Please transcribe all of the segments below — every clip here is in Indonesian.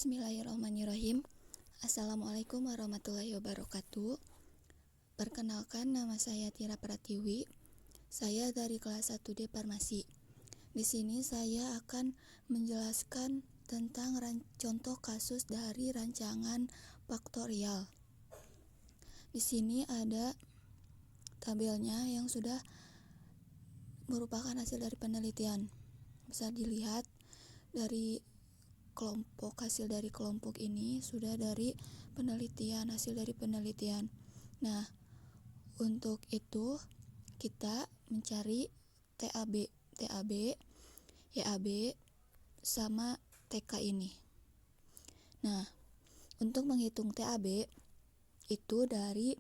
Bismillahirrahmanirrahim. Assalamualaikum warahmatullahi wabarakatuh. Perkenalkan, nama saya Tira Pratiwi. Saya dari kelas 1D Farmasi. Di sini saya akan menjelaskan tentang contoh kasus dari rancangan faktorial. Di sini ada tabelnya yang sudah merupakan hasil dari penelitian. Bisa dilihat dari hasil dari kelompok ini sudah dari hasil dari penelitian. Nah, untuk itu kita mencari TAB, YAB sama TK ini. Nah, untuk menghitung TAB itu dari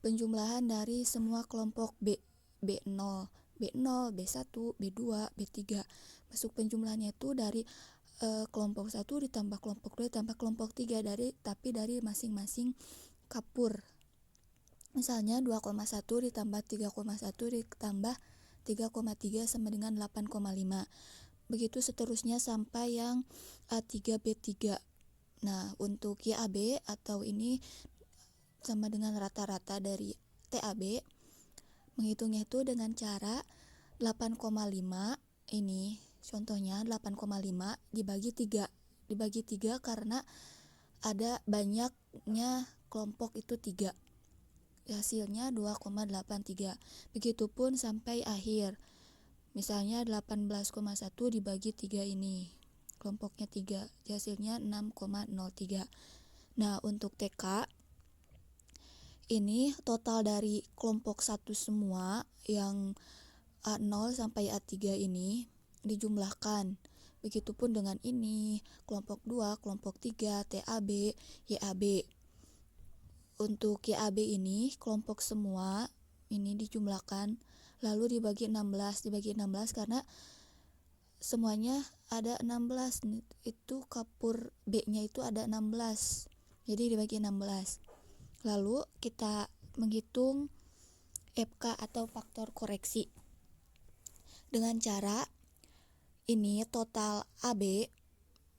penjumlahan dari semua kelompok B0, B1, B2, B3. Masuk penjumlahannya itu dari kelompok 1 ditambah kelompok 2 ditambah kelompok 3 tapi dari masing-masing kapur. Misalnya 2,1 ditambah 3,1 ditambah 3,3 sama dengan 8,5. Begitu seterusnya sampai yang A3B3. Nah, untuk YAB atau ini sama dengan rata-rata dari TAB, menghitungnya itu dengan cara 8,5 ini. Contohnya 8,5 dibagi 3. Dibagi 3 karena ada banyaknya kelompok itu 3. Hasilnya 2,83. Begitupun sampai akhir. Misalnya 18,1 dibagi 3 ini. Kelompoknya 3. Hasilnya 6,03. Nah, untuk TK ini total dari kelompok 1 semua yang A0 sampai A3 ini dijumlahkan. Begitupun dengan ini, kelompok 2, kelompok 3, TAB, YAB. Untuk YAB ini, kelompok semua ini dijumlahkan, lalu dibagi 16 karena semuanya ada 16. Itu kapur B-nya itu ada 16. Jadi dibagi 16. Lalu kita menghitung FK atau faktor koreksi. Dengan cara ini total AB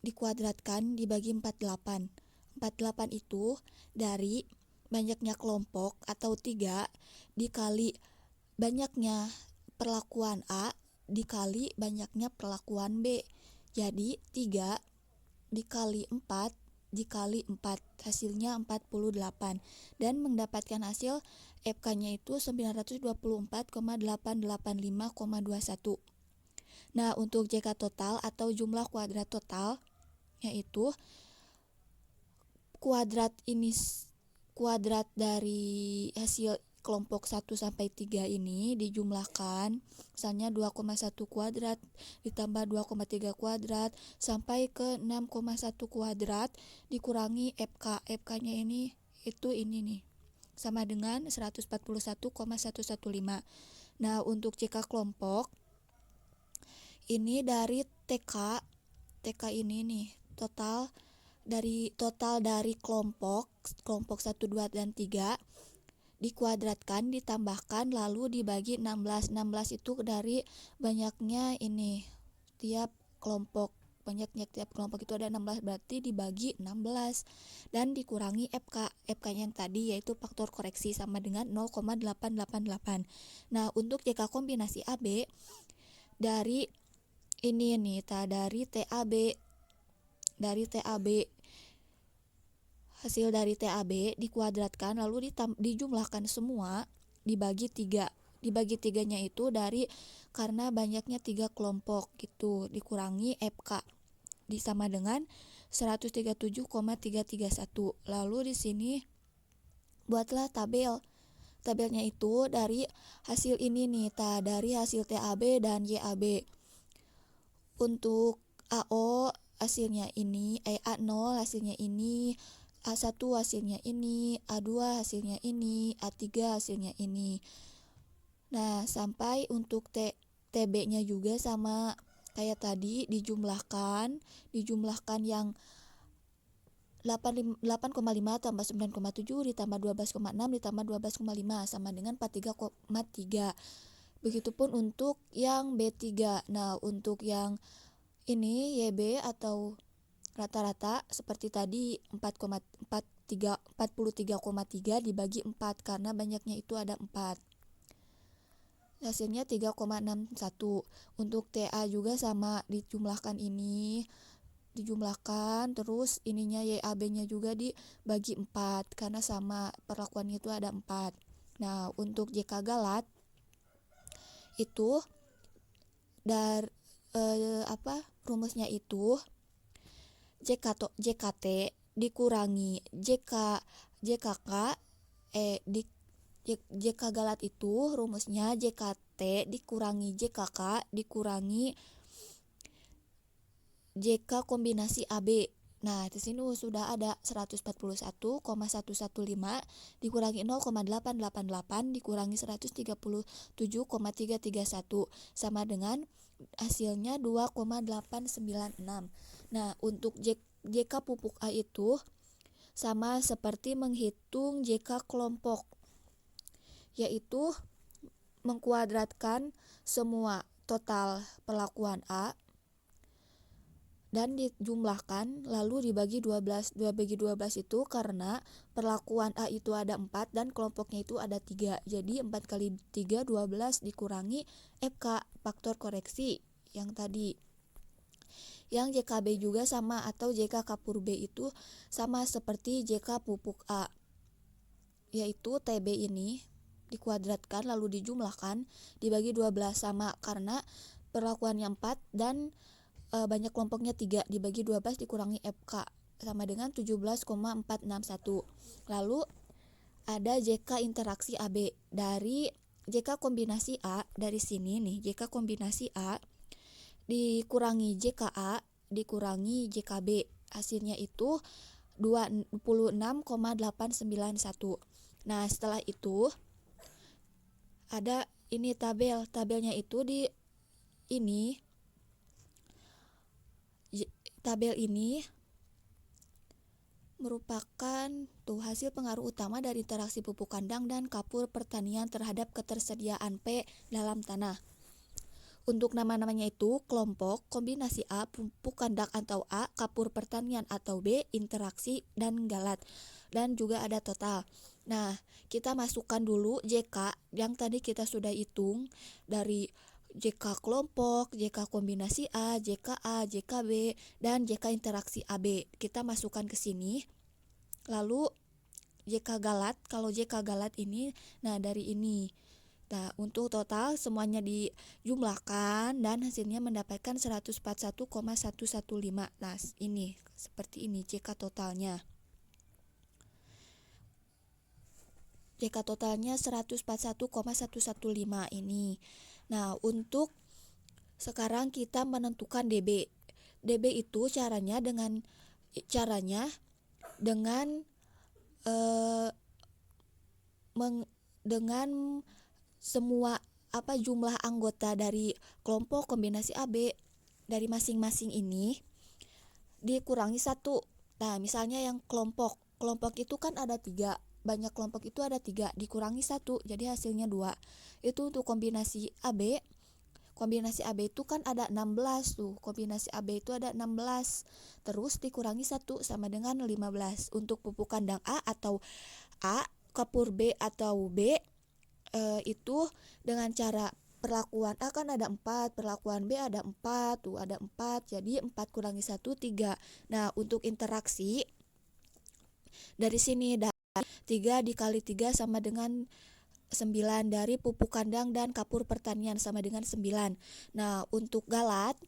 dikuadratkan dibagi 48. 48 itu dari banyaknya kelompok atau 3 dikali banyaknya perlakuan A dikali banyaknya perlakuan B. Jadi 3 dikali 4 dikali 4, hasilnya 48. Dan mendapatkan hasil FK-nya itu 924,885,21. Nah, untuk JK total atau jumlah kuadrat total yaitu kuadrat dari hasil kelompok 1 sampai 3 ini dijumlahkan. Misalnya 2,1 kuadrat ditambah 2,3 kuadrat sampai ke 6,1 kuadrat dikurangi FK. FK-nya ini nih. Sama dengan 141,115. Nah, untuk JK kelompok ini dari TK ini nih, total dari kelompok 1, 2 dan 3 dikuadratkan ditambahkan lalu dibagi 16. 16 itu dari banyaknya ini tiap kelompok. Banyaknya tiap kelompok itu ada 16, berarti dibagi 16 dan dikurangi FK. FK-nya yang tadi yaitu faktor koreksi sama dengan 0,888. Nah, untuk JK kombinasi AB dari ini nih, dari TAB hasil dari TAB dikuadratkan lalu dijumlahkan semua dibagi 3. Dibagi 3-nya itu dari karena banyaknya 3 kelompok gitu, dikurangi FK sama dengan 137,331. Lalu di sini buatlah tabelnya itu dari hasil ini nih, dari hasil TAB dan YAB. Untuk AO hasilnya ini, A0 hasilnya ini, A1 hasilnya ini, A2 hasilnya ini, A3 hasilnya ini. Nah, sampai untuk TB-nya juga sama kayak tadi dijumlahkan yang 8,5 tambah 9,7 ditambah 12,6 ditambah 12,5 sama dengan 43,3. Begitupun untuk yang B3. Nah, untuk yang ini YB atau Rata-rata seperti tadi 43,3 dibagi 4 karena banyaknya itu ada 4. Hasilnya 3,61. Untuk TA juga sama, dijumlahkan terus ininya YAB-nya juga dibagi 4 karena sama perlakuannya itu ada 4. Nah, untuk JK Galat itu rumusnya itu JKT dikurangi JKK JK Galat itu rumusnya JKT dikurangi JKK dikurangi JK kombinasi AB. Nah, di sini sudah ada 141,115 dikurangi 0,888 dikurangi 137,331 sama dengan hasilnya 2,896. Nah, untuk JK pupuk A itu sama seperti menghitung JK kelompok, yaitu mengkuadratkan semua total perlakuan A dan dijumlahkan lalu dibagi 12. 2 bagi 12 itu karena perlakuan A itu ada 4 dan kelompoknya itu ada 3. Jadi 4 kali 3 12 dikurangi FK faktor koreksi yang tadi. Yang JKB juga sama atau JK kapur B itu sama seperti JK pupuk A, yaitu TB ini dikuadratkan lalu dijumlahkan dibagi 12 sama karena perlakuannya 4 dan banyak kelompoknya 3 dibagi 12 dikurangi FK sama dengan 17,461. Lalu ada JK interaksi AB dari JK kombinasi A, dari sini nih JK kombinasi A dikurangi JKA dikurangi JKB, hasilnya itu 26,891. Nah, setelah itu ada ini tabelnya itu tabel ini merupakan hasil pengaruh utama dari interaksi pupuk kandang dan kapur pertanian terhadap ketersediaan P dalam tanah. Untuk nama-namanya itu kelompok, kombinasi A, pupuk kandang atau A, kapur pertanian atau B, interaksi, dan galat. Dan juga ada total. Nah, kita masukkan dulu JK yang tadi kita sudah hitung dari JK kelompok, JK kombinasi A, JKA, JKB, dan JK interaksi AB. Kita masukkan ke sini. Lalu JK Galat, kalau JK Galat ini, nah dari ini. Nah, untuk total semuanya dijumlahkan dan hasilnya mendapatkan 141,115. Nah, ini seperti ini JK totalnya. JK totalnya 141,115 ini. Nah, untuk sekarang kita menentukan DB. DB itu caranya dengan semua jumlah anggota dari kelompok kombinasi AB dari masing-masing ini dikurangi 1. Nah, misalnya yang kelompok itu kan ada 3, banyak kelompok itu ada 3 dikurangi 1 jadi hasilnya 2. Itu untuk kombinasi AB. Kombinasi AB itu kan ada 16 tuh. Kombinasi AB itu ada 16. Terus dikurangi 1 sama dengan 15. Untuk pupuk kandang A atau A, kapur B atau B itu dengan cara perlakuan A kan ada 4, perlakuan B ada 4, tuh ada 4. Jadi 4 kurangi 1 3. Nah, untuk interaksi dari sini 3 dikali 3 sama dengan 9 dari pupuk kandang dan kapur pertanian sama dengan 9. Nah, untuk galat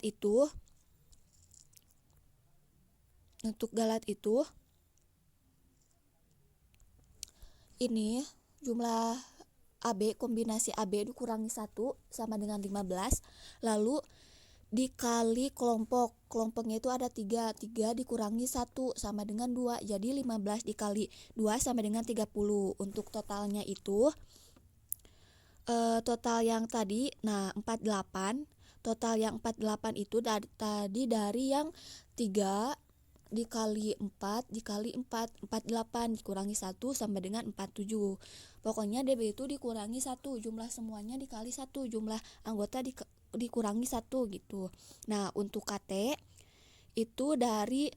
itu ini jumlah AB, kombinasi AB dikurangi 1 sama dengan 15. Lalu dikali kelompoknya itu ada 3 dikurangi 1 sama dengan 2 jadi 15 dikali 2 sama dengan 30. Untuk totalnya itu total yang tadi 48. Total yang 48 itu tadi dari yang 3 dikali 4 dikali 4 48 dikurangi 1 sama dengan 47. Pokoknya DB itu dikurangi 1, jumlah semuanya dikali 1, jumlah anggota dikurangi 1 gitu. Nah, untuk KT itu dari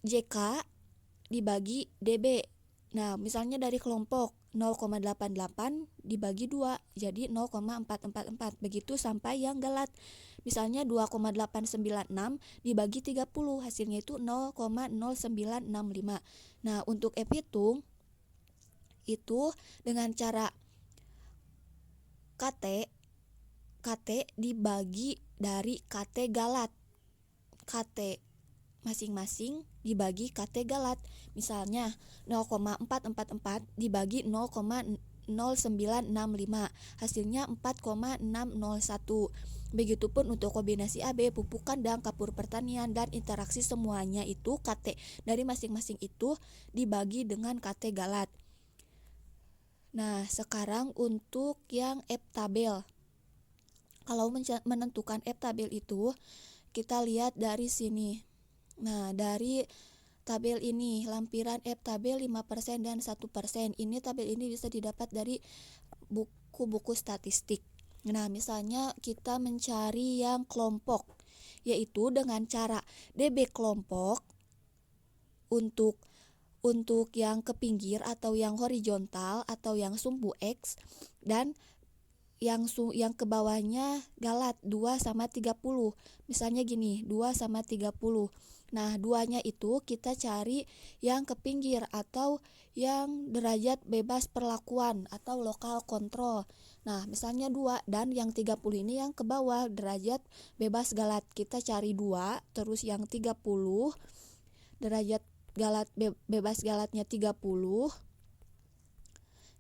JK dibagi DB. Nah, misalnya dari kelompok 0,88 dibagi 2 jadi 0,444. Begitu sampai yang galat. Misalnya 2,896 dibagi 30 hasilnya itu 0,0965. Nah, untuk F hitung itu dengan cara KT dibagi dari KT galat. KT masing-masing dibagi KT galat. Misalnya 0,444 dibagi 0,0965 hasilnya 4,601. Begitupun untuk kombinasi AB, pupuk kandang, kapur pertanian, dan interaksi semuanya itu KT dari masing-masing itu dibagi dengan KT galat. Nah, sekarang untuk yang F tabel. Kalau menentukan F tabel itu kita lihat dari sini. Nah, dari tabel ini lampiran F tabel 5% dan 1%. Ini tabel ini bisa didapat dari buku-buku statistik. Nah, misalnya kita mencari yang kelompok, yaitu dengan cara DB kelompok untuk yang ke pinggir atau yang horizontal atau yang sumbu X, dan yang ke bawahnya galat 2 sama 30. Misalnya gini, 2 sama 30. Nah, duanya itu kita cari yang ke pinggir atau yang derajat bebas perlakuan atau lokal kontrol. Nah, misalnya 2 dan yang 30 ini yang ke bawah derajat bebas galat. Kita cari 2, terus yang 30 derajat galat bebas galatnya 30.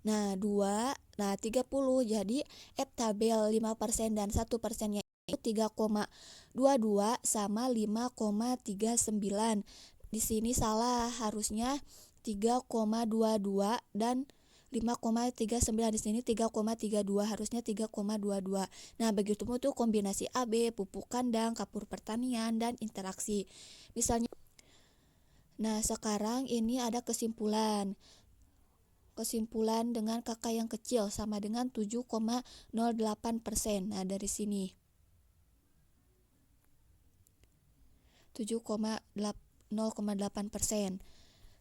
Nah, 2, nah 30. Jadi F tabel 5% dan 1%-nya itu 3,22 sama 5,39. Di sini salah, harusnya 3,22 dan 5,39. Di sini 3,32, harusnya 3,22. Nah, begitu tuh kombinasi AB, pupuk kandang, kapur pertanian, dan interaksi. Misalnya, nah sekarang ini ada kesimpulan dengan kakak yang kecil sama dengan 7,08%. Nah, dari sini 0,8%.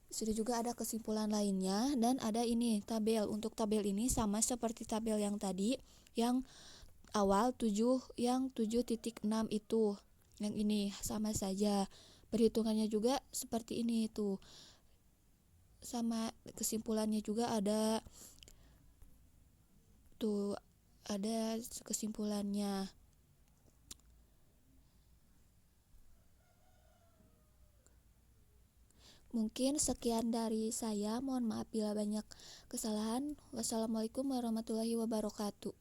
Sudah juga ada kesimpulan lainnya dan ada ini tabel. Untuk tabel ini sama seperti tabel yang tadi, yang awal 7, yang 7.6 itu. Yang ini sama saja. Perhitungannya juga seperti ini tuh. Sama kesimpulannya juga ada tuh, ada kesimpulannya. Mungkin sekian dari saya, mohon maaf bila banyak kesalahan. Wassalamualaikum warahmatullahi wabarakatuh.